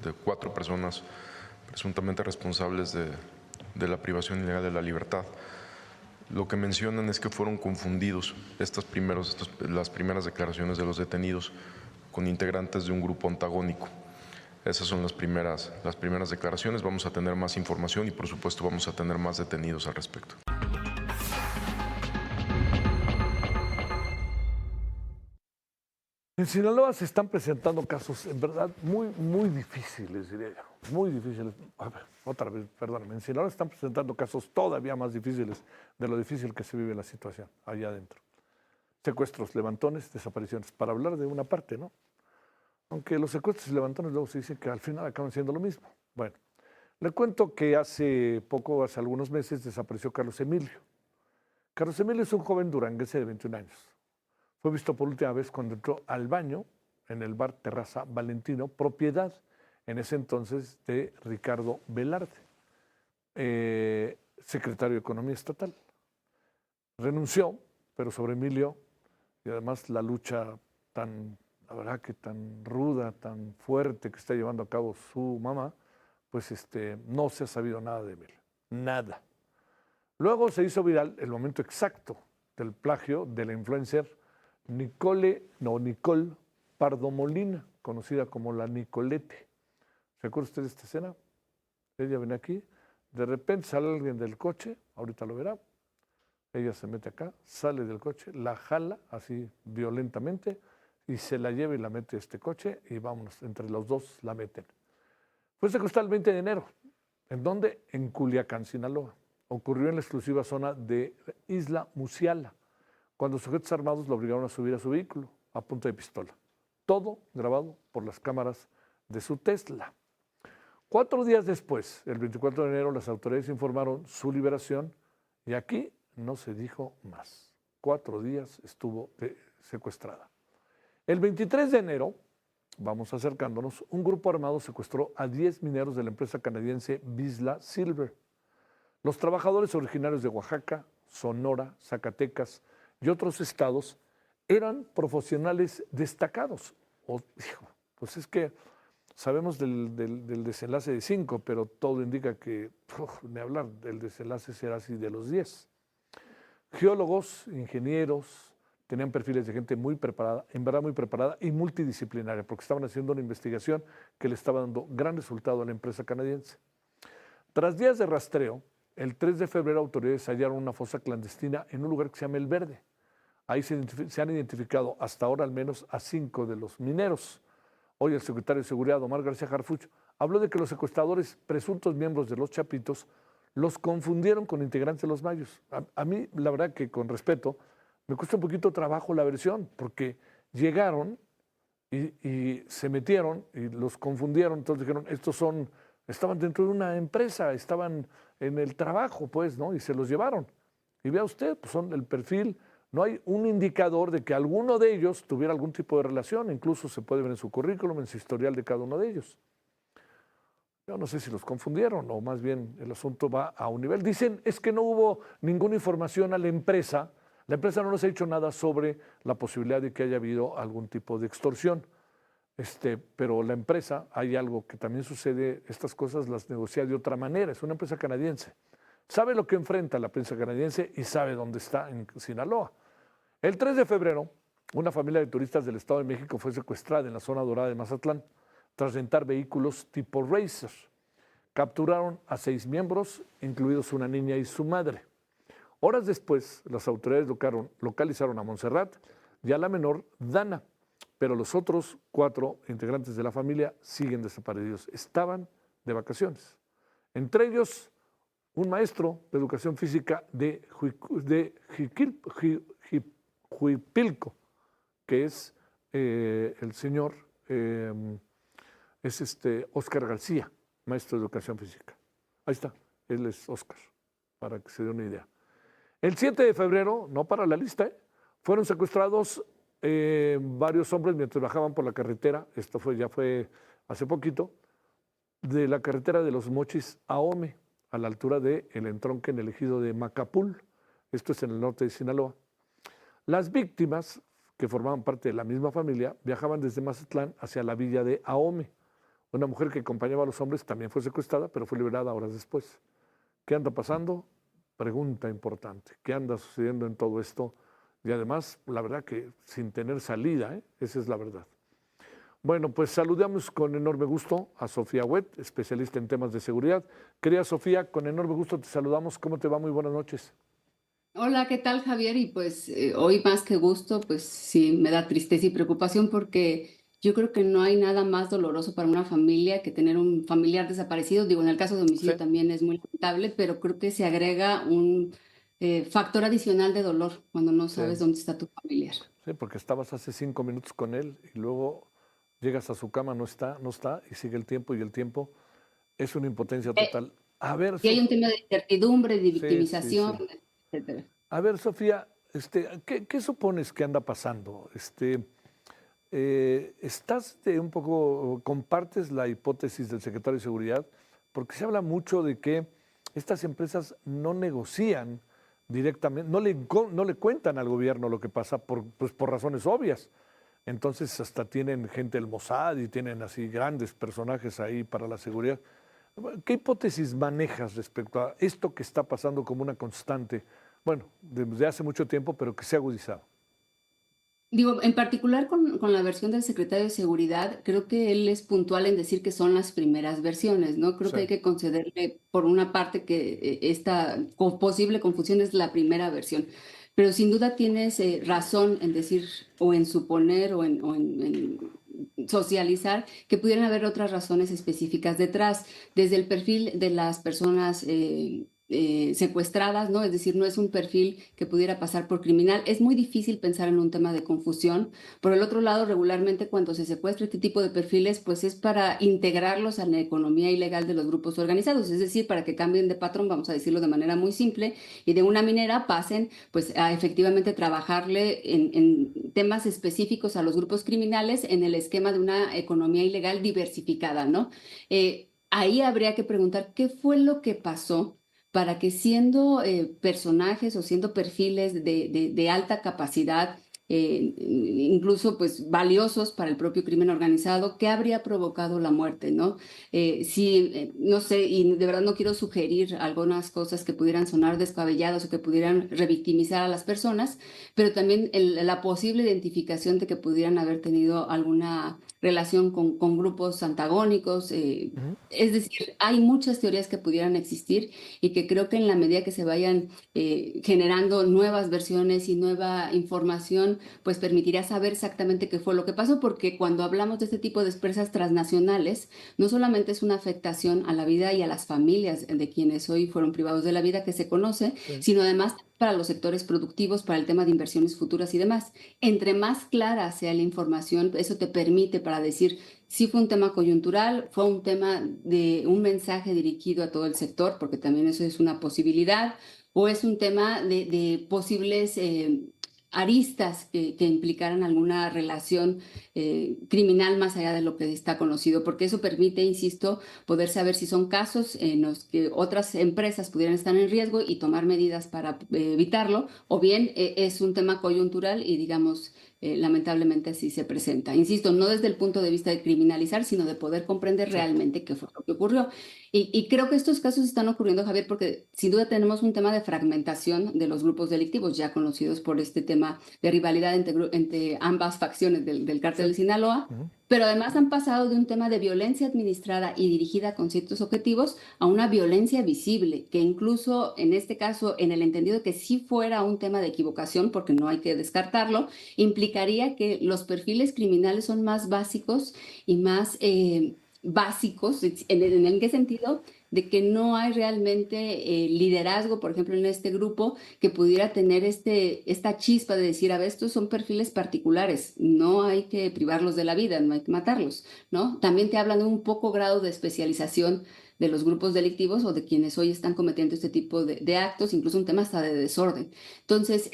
de 4 personas presuntamente responsables de la privación ilegal de la libertad. Lo que mencionan es que fueron confundidos las primeras declaraciones de los detenidos con integrantes de un grupo antagónico. Esas son las primeras declaraciones. Vamos a tener más información y, por supuesto, vamos a tener más detenidos al respecto. En Sinaloa se están presentando casos, en verdad, muy difíciles, diría yo. Muy difíciles. A ver, otra vez, perdóname. En Sinaloa se están presentando casos todavía más difíciles de lo difícil que se vive la situación allá adentro. Secuestros, levantones, desapariciones. Para hablar de una parte, ¿no? Aunque los secuestros y levantones luego se dice que al final acaban siendo lo mismo. Bueno, le cuento que hace algunos meses, desapareció Carlos Emilio. Carlos Emilio es un joven duranguense de 21 años. Fue visto por última vez cuando entró al baño en el bar Terraza Valentino, propiedad en ese entonces de Ricardo Velarde, secretario de Economía Estatal. Renunció, pero sobre Emilio, y además la lucha la verdad que tan ruda, tan fuerte que está llevando a cabo su mamá, pues no se ha sabido nada de Emilio, nada. Luego se hizo viral el momento exacto del plagio de la influencer Nicole Pardo Molina, conocida como la Nicolete. ¿Se acuerda usted de esta escena? Ella viene aquí, de repente sale alguien del coche, ahorita lo verá, ella se mete acá, sale del coche, la jala así violentamente y se la lleva y la mete a este coche y vámonos, entre los dos la meten. Fue secuestrada el 20 de enero. ¿En dónde? En Culiacán, Sinaloa. Ocurrió en la exclusiva zona de Isla Musiala, cuando sujetos armados lo obligaron a subir a su vehículo a punta de pistola. Todo grabado por las cámaras de su Tesla. 4 días después, el 24 de enero, las autoridades informaron su liberación y aquí no se dijo más. 4 días estuvo secuestrada. El 23 de enero, vamos acercándonos, un grupo armado secuestró a 10 mineros de la empresa canadiense Vizsla Silver. Los trabajadores originarios de Oaxaca, Sonora, Zacatecas y otros estados eran profesionales destacados. Pues es que sabemos del desenlace de 5, pero todo indica que, ni hablar, del desenlace será así de los 10. Geólogos, ingenieros, tenían perfiles de gente muy preparada, en verdad muy preparada y multidisciplinaria, porque estaban haciendo una investigación que le estaba dando gran resultado a la empresa canadiense. Tras días de rastreo, el 3 de febrero autoridades hallaron una fosa clandestina en un lugar que se llama El Verde. Ahí se han identificado hasta ahora al menos a 5 de los mineros. Hoy el secretario de Seguridad, Omar García Harfuch, habló de que los secuestradores, presuntos miembros de los Chapitos, los confundieron con integrantes de los Mayos. A mí, la verdad que con respeto, me cuesta un poquito trabajo la versión, porque llegaron y se metieron y los confundieron, entonces dijeron, estaban dentro de una empresa, estaban en el trabajo, pues, ¿no? Y se los llevaron. Y vea usted, pues son el perfil, no hay un indicador de que alguno de ellos tuviera algún tipo de relación, incluso se puede ver en su currículum, en su historial de cada uno de ellos. Yo no sé si los confundieron o más bien el asunto va a un nivel. Dicen, es que no hubo ninguna información a la empresa no nos ha dicho nada sobre la posibilidad de que haya habido algún tipo de extorsión. Pero la empresa, hay algo que también sucede, estas cosas las negocia de otra manera, es una empresa canadiense. Sabe lo que enfrenta la prensa canadiense y sabe dónde está en Sinaloa. El 3 de febrero, una familia de turistas del Estado de México fue secuestrada en la zona dorada de Mazatlán tras rentar vehículos tipo Racer. Capturaron a 6 miembros, incluidos una niña y su madre. Horas después, las autoridades localizaron a Montserrat y a la menor Dana, pero los otros 4 integrantes de la familia siguen desaparecidos. Estaban de vacaciones. Entre ellos, un maestro de educación física de Huipilco, que es el señor, Óscar García, maestro de educación física. Ahí está, él es Óscar, para que se dé una idea. El 7 de febrero, no para la lista, fueron secuestrados varios hombres mientras bajaban por la carretera, ya fue hace poquito, de la carretera de Los Mochis a Ome, a la altura del entronque en el ejido de Macapul. Esto es en el norte de Sinaloa. Las víctimas, que formaban parte de la misma familia, viajaban desde Mazatlán hacia la villa de Ahome, Una mujer que acompañaba a los hombres también fue secuestrada, pero fue liberada horas después. ¿Qué anda pasando? Pregunta importante. ¿Qué anda sucediendo en todo esto? Y además, la verdad que sin tener salida, ¿eh? Esa es la verdad. Bueno, pues saludamos con enorme gusto a Sofía Huet, especialista en temas de seguridad. Querida Sofía, con enorme gusto te saludamos. ¿Cómo te va? Muy buenas noches. Hola, ¿qué tal, Javier? Y pues hoy más que gusto, pues sí, me da tristeza y preocupación porque yo creo que no hay nada más doloroso para una familia que tener un familiar desaparecido. Digo, en el caso de Sí, homicidio también es muy lamentable, pero creo que se agrega un factor adicional de dolor cuando no sí, sabes dónde está tu familiar. sí, porque estabas hace 5 minutos con él y luego llegas a su cama, no está, y sigue el tiempo y el tiempo. Es una impotencia Eh, total. A ver, y hay un tema de incertidumbre, de Sí, sí, victimización, sí. etcétera. A ver, Sofía, ¿qué supones que anda pasando? Compartes la hipótesis del secretario de Seguridad, porque se habla mucho de que estas empresas no negocian directamente, no le cuentan al gobierno lo que pasa pues por razones obvias. Entonces hasta tienen gente del Mossad y tienen así grandes personajes ahí para la seguridad. ¿Qué hipótesis manejas respecto a esto que está pasando como una constante? Bueno, desde hace mucho tiempo, pero que se ha agudizado. Digo, en particular con la versión del secretario de Seguridad, creo que él es puntual en decir que son las primeras versiones, ¿no? Creo Sí. que hay que concederle, por una parte, que esta posible confusión es la primera versión. Pero sin duda tienes razón en decir, o en suponer, en socializar, que pudieran haber otras razones específicas detrás, desde el perfil de las personas secuestradas, ¿no? Es decir, no es un perfil que pudiera pasar por criminal. Es muy difícil pensar en un tema de confusión. Por el otro lado, regularmente cuando se secuestra este tipo de perfiles, pues es para integrarlos a la economía ilegal de los grupos organizados, es decir, para que cambien de patrón, vamos a decirlo de manera muy simple, y de una minera pasen pues a efectivamente trabajarle en temas específicos a los grupos criminales en el esquema de una economía ilegal diversificada, ¿no? Ahí habría que preguntar qué fue lo que pasó para que siendo personajes o siendo perfiles de alta capacidad, incluso pues valiosos para el propio crimen organizado, ¿qué habría provocado la muerte, no? No sé, y de verdad no quiero sugerir algunas cosas que pudieran sonar descabelladas o que pudieran revictimizar a las personas, pero también la posible identificación de que pudieran haber tenido alguna relación con grupos antagónicos. Ujú. Es decir, hay muchas teorías que pudieran existir y que creo que en la medida que se vayan generando nuevas versiones y nueva información, pues permitirá saber exactamente qué fue lo que pasó, porque cuando hablamos de este tipo de empresas transnacionales, no solamente es una afectación a la vida y a las familias de quienes hoy fueron privados de la vida que se conoce, Sí. sino además para los sectores productivos, para el tema de inversiones futuras y demás. Entre más clara sea la información, eso te permite para decir si fue un tema coyuntural, fue un tema de un mensaje dirigido a todo el sector, porque también eso es una posibilidad, o es un tema de posibles aristas que implicaran alguna relación criminal más allá de lo que está conocido, porque eso permite, insisto, poder saber si son casos en los que otras empresas pudieran estar en riesgo y tomar medidas para evitarlo, o bien es un tema coyuntural y digamos lamentablemente así se presenta. Insisto, no desde el punto de vista de criminalizar, sino de poder comprender Exacto. realmente qué fue lo que ocurrió. Y creo que estos casos están ocurriendo, Javier, porque sin duda tenemos un tema de fragmentación de los grupos delictivos, ya conocidos por este tema de rivalidad entre ambas facciones del Sí. cártel de Sinaloa. Ujú. Pero además han pasado de un tema de violencia administrada y dirigida con ciertos objetivos a una violencia visible, que incluso en este caso, en el entendido de que si fuera un tema de equivocación, porque no hay que descartarlo, implicaría que los perfiles criminales son más básicos y más básicos. ¿En qué sentido? De que no hay realmente liderazgo, por ejemplo, en este grupo que pudiera tener esta chispa de decir, a ver, estos son perfiles particulares, no hay que privarlos de la vida, no hay que matarlos, ¿no? También te hablan de un poco grado de especialización de los grupos delictivos o de quienes hoy están cometiendo este tipo de actos, incluso un tema hasta de desorden. Entonces,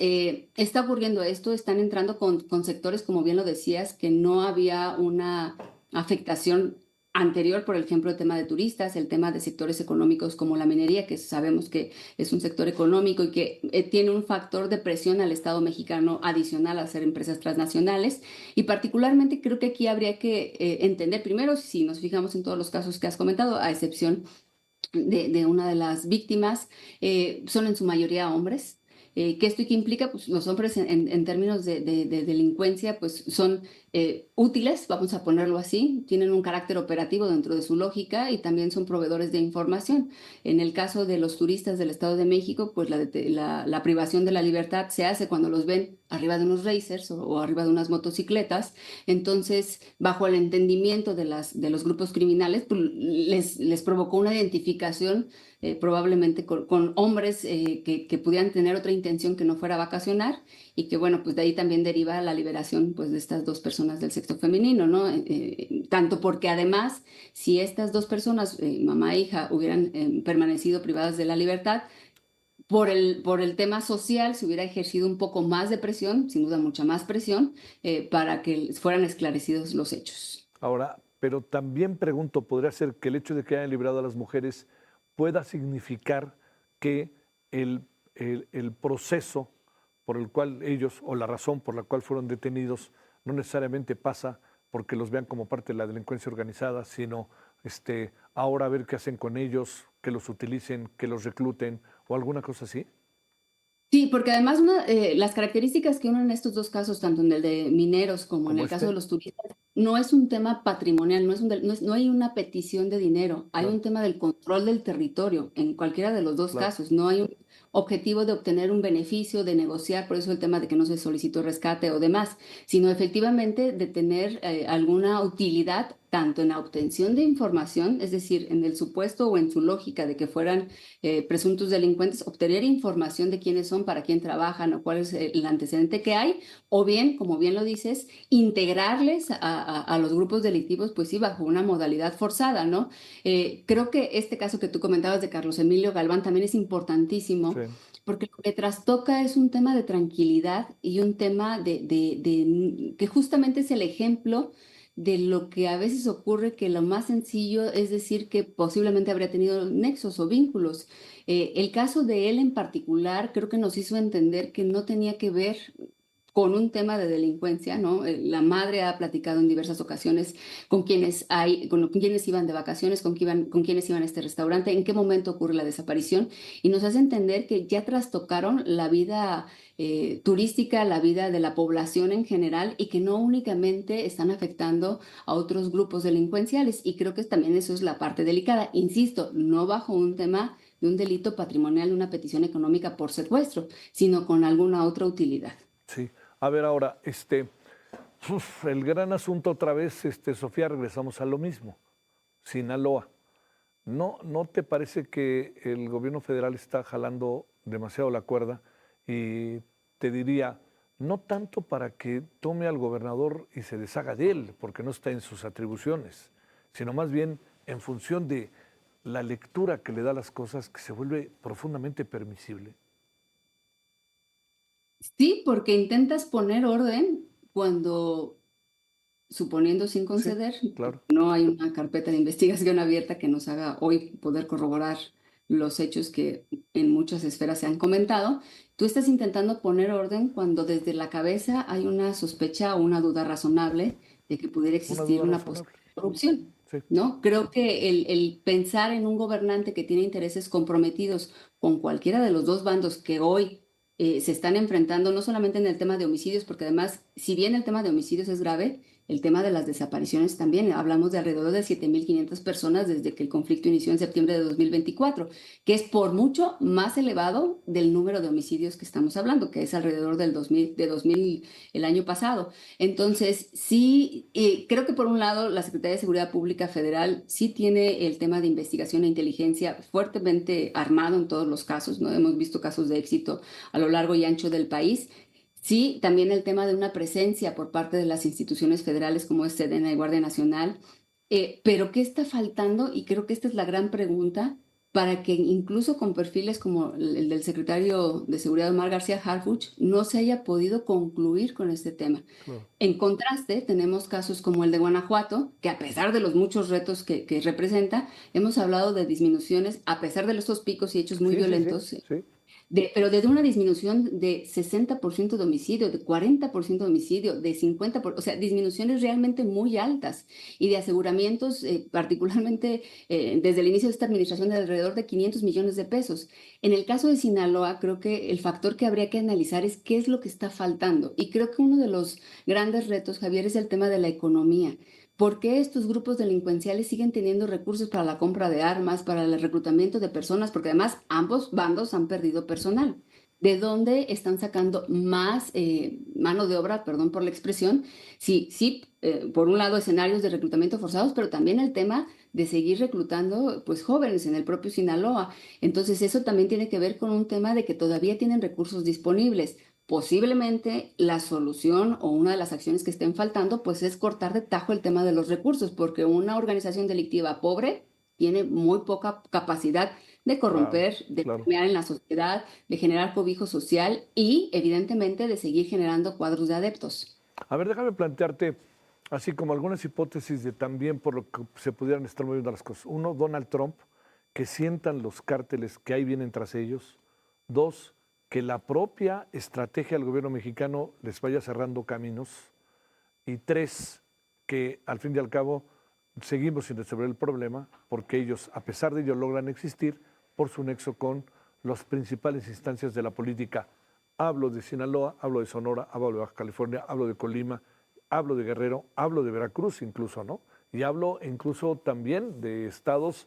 está ocurriendo esto, están entrando con sectores, como bien lo decías, que no había una afectación anterior, por ejemplo, el tema de turistas, el tema de sectores económicos como la minería, que sabemos que es un sector económico y que tiene un factor de presión al Estado mexicano adicional a ser empresas transnacionales. Y particularmente creo que aquí habría que entender primero, si nos fijamos en todos los casos que has comentado, a excepción de una de las víctimas, son en su mayoría hombres. ¿Qué esto y qué implica? Pues los hombres en términos de delincuencia pues son útiles, vamos a ponerlo así, tienen un carácter operativo dentro de su lógica y también son proveedores de información. En el caso de los turistas del Estado de México, pues la privación de la libertad se hace cuando los ven arriba de unos racers o arriba de unas motocicletas. Entonces, bajo el entendimiento de los grupos criminales, pues, les provocó una identificación probablemente con hombres que pudieran tener otra intención que no fuera vacacionar y que, bueno, pues de ahí también deriva la liberación pues, de estas dos personas del sexo femenino, ¿no? Tanto porque además, si estas dos personas, mamá e hija, hubieran permanecido privadas de la libertad, por el tema social se hubiera ejercido un poco más de presión, sin duda mucha más presión, para que fueran esclarecidos los hechos. Ahora, pero también pregunto, ¿podría ser que el hecho de que hayan librado a las mujeres pueda significar que el proceso por el cual ellos, o la razón por la cual fueron detenidos, no necesariamente pasa porque los vean como parte de la delincuencia organizada, sino ahora a ver qué hacen con ellos, que los utilicen, que los recluten o alguna cosa así? Sí, porque además las características que unen estos dos casos, tanto en el de mineros como en ¿Como el caso de este? los turistas, no es un tema patrimonial, no hay una petición de dinero, hay Claro, un tema del control del territorio en cualquiera de los dos claro. casos, no hay un objetivo de obtener un beneficio, de negociar, por eso el tema de que no se solicitó rescate o demás, sino efectivamente de tener alguna utilidad tanto en la obtención de información, es decir, en el supuesto o en su lógica de que fueran presuntos delincuentes, obtener información de quiénes son, para quién trabajan o cuál es el antecedente que hay, o bien, como bien lo dices, integrarles a los grupos delictivos, pues sí, bajo una modalidad forzada, ¿no? Creo que este caso que tú comentabas de Carlos Emilio Galván también es importantísimo. Sí. Porque lo que trastoca es un tema de tranquilidad y un tema que justamente es el ejemplo de lo que a veces ocurre, que lo más sencillo es decir que posiblemente habría tenido nexos o vínculos. El caso de él en particular creo que nos hizo entender que no tenía que ver con un tema de delincuencia, ¿no? La madre ha platicado en diversas ocasiones con quienes iban de vacaciones, con quienes iban a este restaurante, en qué momento ocurre la desaparición, y nos hace entender que ya trastocaron la vida turística, la vida de la población en general, y que no únicamente están afectando a otros grupos delincuenciales. Y creo que también eso es la parte delicada. Insisto, no bajo un tema de un delito patrimonial, una petición económica por secuestro, sino con alguna otra utilidad. Sí. A ver ahora, el gran asunto otra vez, Sofía, regresamos a lo mismo. Sinaloa. ¿No te parece que el gobierno federal está jalando demasiado la cuerda? Y te diría, no tanto para que tome al gobernador y se deshaga de él, porque no está en sus atribuciones, sino más bien en función de la lectura que le da a las cosas, que se vuelve profundamente permisible. Sí, porque intentas poner orden cuando, suponiendo sin Sí, conceder, claro. no hay una carpeta de investigación abierta que nos haga hoy poder corroborar los hechos que en muchas esferas se han comentado. Tú estás intentando poner orden cuando desde la cabeza hay una sospecha o una duda razonable de que pudiera Una existir duda una razonable. posible corrupción, Sí. ¿no? Creo que el pensar en un gobernante que tiene intereses comprometidos con cualquiera de los dos bandos que hoy se están enfrentando, no solamente en el tema de homicidios, porque además, si bien el tema de homicidios es grave, el tema de las desapariciones también. Hablamos de alrededor de 7.500 personas desde que el conflicto inició en septiembre de 2024, que es por mucho más elevado del número de homicidios que estamos hablando, que es alrededor del 2000 el año pasado. Entonces, sí, creo que por un lado la Secretaría de Seguridad Pública Federal sí tiene el tema de investigación e inteligencia fuertemente armado en todos los casos, ¿no? Hemos visto casos de éxito a lo largo y ancho del país. Sí, también el tema de una presencia por parte de las instituciones federales como es Sedena y Guardia Nacional. Pero ¿qué está faltando? Y creo que esta es la gran pregunta. para que incluso con perfiles como el del secretario de Seguridad Omar García Harfuch no se haya podido concluir con este tema. Claro. En contraste, tenemos casos como el de Guanajuato, que a pesar de los muchos retos que representa, hemos hablado de disminuciones, a pesar de estos picos y hechos muy violentos, Sí. pero de una disminución de 60% de homicidio, de 40% de homicidio, de 50%, o sea, disminuciones realmente muy altas y de aseguramientos, particularmente desde el inicio de esta administración, de alrededor de 500 millones de pesos. En el caso de Sinaloa, creo que el factor que habría que analizar es qué es lo que está faltando. Y creo que uno de los grandes retos, Javier, es el tema de la economía. ¿Por qué estos grupos delincuenciales siguen teniendo recursos para la compra de armas, para el reclutamiento de personas? Porque además ambos bandos han perdido personal. ¿De dónde están sacando más mano de obra, perdón por la expresión? Sí, sí, por un lado escenarios de reclutamiento forzados, pero también el tema de seguir reclutando pues jóvenes en el propio Sinaloa. Entonces eso también tiene que ver con un tema de que todavía tienen recursos disponibles. Posiblemente la solución o una de las acciones que estén faltando pues es cortar de tajo el tema de los recursos, porque una organización delictiva pobre tiene muy poca capacidad de Claro, corromper, de claro. permear en la sociedad, de generar cobijo social y evidentemente de seguir generando cuadros de adeptos. A ver, déjame plantearte así como algunas hipótesis de también por lo que se pudieran estar moviendo las cosas. Uno, Donald Trump, que sientan los cárteles que ahí vienen tras ellos. Dos, que la propia estrategia del gobierno mexicano les vaya cerrando caminos. Y tres, que al fin y al cabo seguimos sin resolver el problema porque ellos, a pesar de ello, logran existir por su nexo con las principales instancias de la política. Hablo de Sinaloa, hablo de Sonora, hablo de Baja California, hablo de Colima, hablo de Guerrero, hablo de Veracruz incluso, ¿no? Y hablo incluso también de estados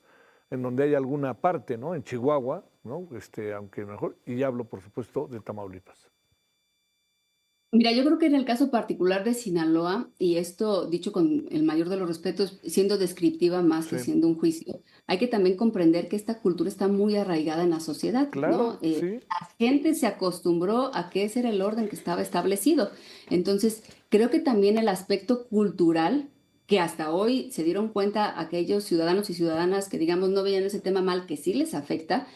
en donde hay alguna parte, ¿no? En Chihuahua, ¿no? Aunque mejor, y hablo, por supuesto, de Tamaulipas. Mira, yo creo que en el caso particular de Sinaloa, y esto dicho con el mayor de los respetos, siendo descriptiva más que Sí, siendo un juicio, hay que también comprender que esta cultura está muy arraigada en la sociedad, ¿no? claro, sí, La gente se acostumbró a que ese era el orden que estaba establecido. Entonces, creo que también el aspecto cultural, que hasta hoy se dieron cuenta aquellos ciudadanos y ciudadanas que, digamos, no veían ese tema mal, que sí les afecta,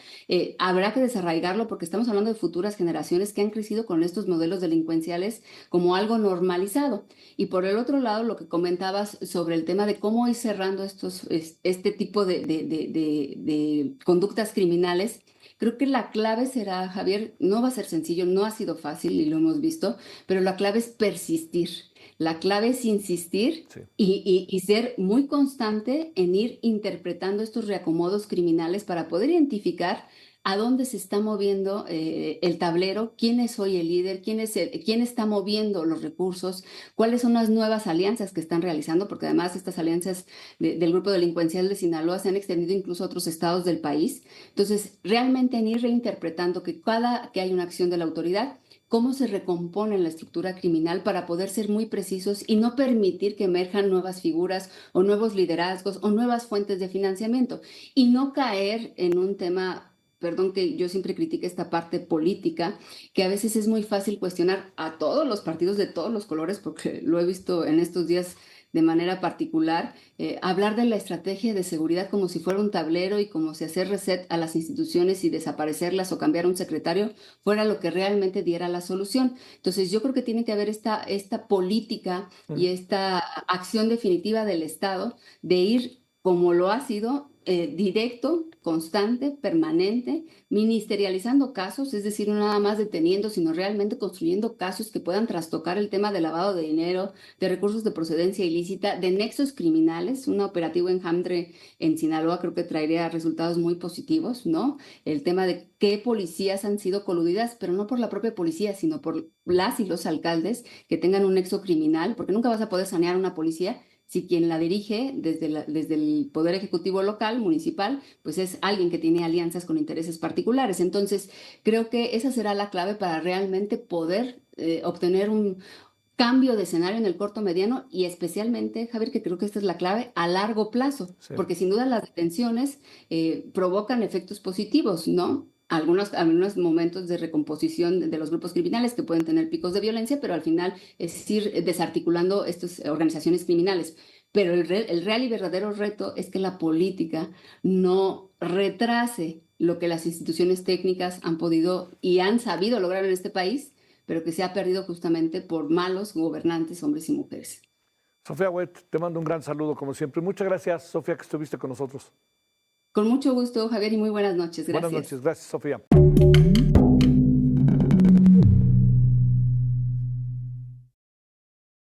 habrá que desarraigarlo porque estamos hablando de futuras generaciones que han crecido con estos modelos delincuenciales como algo normalizado. Y por el otro lado, lo que comentabas sobre el tema de cómo ir cerrando este tipo de conductas criminales. Creo que la clave será, Javier, no va a ser sencillo, no ha sido fácil y lo hemos visto, pero la clave es persistir. La clave es insistir sí. y ser muy constante en ir interpretando estos reacomodos criminales para poder identificar a dónde se está moviendo el tablero, quién es hoy el líder, quién está moviendo los recursos, cuáles son las nuevas alianzas que están realizando, porque además estas alianzas del grupo delincuencial de Sinaloa se han extendido incluso a otros estados del país. Entonces, realmente en ir reinterpretando que cada que hay una acción de la autoridad, cómo se recompone la estructura criminal para poder ser muy precisos y no permitir que emerjan nuevas figuras o nuevos liderazgos o nuevas fuentes de financiamiento y no caer en un tema, perdón que yo siempre critique esta parte política, que a veces es muy fácil cuestionar a todos los partidos de todos los colores, porque lo he visto en estos días de manera particular, hablar de la estrategia de seguridad como si fuera un tablero y como si hacer reset a las instituciones y desaparecerlas o cambiar un secretario fuera lo que realmente diera la solución. Entonces yo creo que tiene que haber esta política y esta acción definitiva del Estado de ir como lo ha sido, directo, constante, permanente, ministerializando casos, es decir, no nada más deteniendo, sino realmente construyendo casos que puedan trastocar el tema de lavado de dinero, de recursos de procedencia ilícita, de nexos criminales. Un operativo enjambre en Sinaloa creo que traería resultados muy positivos, ¿no? El tema de qué policías han sido coludidas, pero no por la propia policía, sino por las y los alcaldes que tengan un nexo criminal, porque nunca vas a poder sanear una policía si quien la dirige desde el Poder Ejecutivo local, municipal, pues es alguien que tiene alianzas con intereses particulares. Entonces, creo que esa será la clave para realmente poder obtener un cambio de escenario en el corto, mediano y especialmente, Javier, que creo que esta es la clave, a largo plazo, Sí. porque sin duda las detenciones provocan efectos positivos, ¿no? Algunos momentos de recomposición de los grupos criminales que pueden tener picos de violencia, pero al final es ir desarticulando estas organizaciones criminales. Pero el real y verdadero reto es que la política no retrase lo que las instituciones técnicas han podido y han sabido lograr en este país, pero que se ha perdido justamente por malos gobernantes, hombres y mujeres. Sofía Huet, te mando un gran saludo como siempre. Muchas gracias, Sofía, que estuviste con nosotros. Con mucho gusto, Javier, y muy buenas noches. Gracias. Buenas noches, gracias, Sofía.